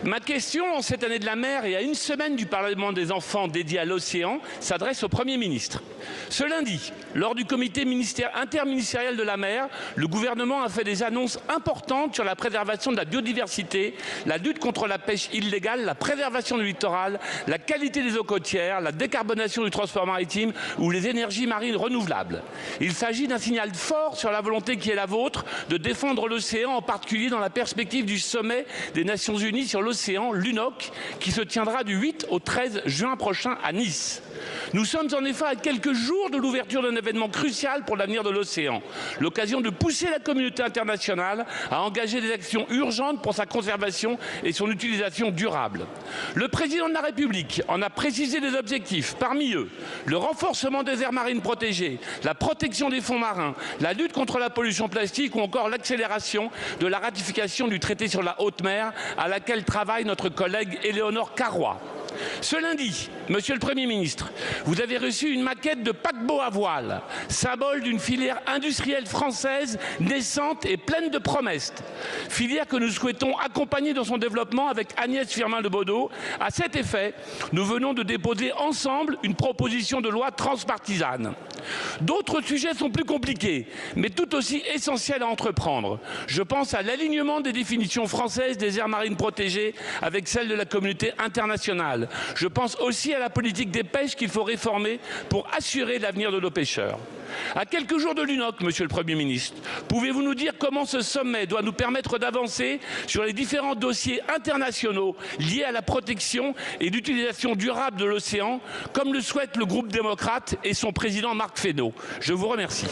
Ma question, en cette année de la mer et à une semaine du Parlement des enfants dédié à l'océan, s'adresse au Premier ministre. Ce lundi, lors du comité interministériel de la mer, le gouvernement a fait des annonces importantes sur la préservation de la biodiversité, la lutte contre la pêche illégale, la préservation du littoral, la qualité des eaux côtières, la décarbonation du transport maritime ou les énergies marines renouvelables. Il s'agit d'un signal fort sur la volonté qui est la vôtre de défendre l'océan, en particulier dans la perspective du sommet des Nations Unies sur l'océan, l'UNOC, qui se tiendra du 8 au 13 juin prochain à Nice. Nous sommes en effet à quelques jours de l'ouverture d'un événement crucial pour l'avenir de l'océan, l'occasion de pousser la communauté internationale à engager des actions urgentes pour sa conservation et son utilisation durable. Le président de la République en a précisé les objectifs, parmi eux le renforcement des aires marines protégées, la protection des fonds marins, la lutte contre la pollution plastique ou encore l'accélération de la ratification du traité sur la haute mer à laquelle travaille notre collègue Éléonore Carrois. Ce lundi, Monsieur le Premier ministre, vous avez reçu une maquette de paquebot à voile, symbole d'une filière industrielle française naissante et pleine de promesses. Filière que nous souhaitons accompagner dans son développement avec Agnès Firmin-Le Bodo. À cet effet, nous venons de déposer ensemble une proposition de loi transpartisane. D'autres sujets sont plus compliqués, mais tout aussi essentiels à entreprendre. Je pense à l'alignement des définitions françaises des aires marines protégées avec celles de la communauté internationale. Je pense aussi à la politique des pêches qu'il faut réformer pour assurer l'avenir de nos pêcheurs. À quelques jours de l'UNOC, Monsieur le Premier ministre, pouvez-vous nous dire comment ce sommet doit nous permettre d'avancer sur les différents dossiers internationaux liés à la protection et l'utilisation durable de l'océan, comme le souhaite le groupe démocrate et son président Marc Fesneau? Je vous remercie.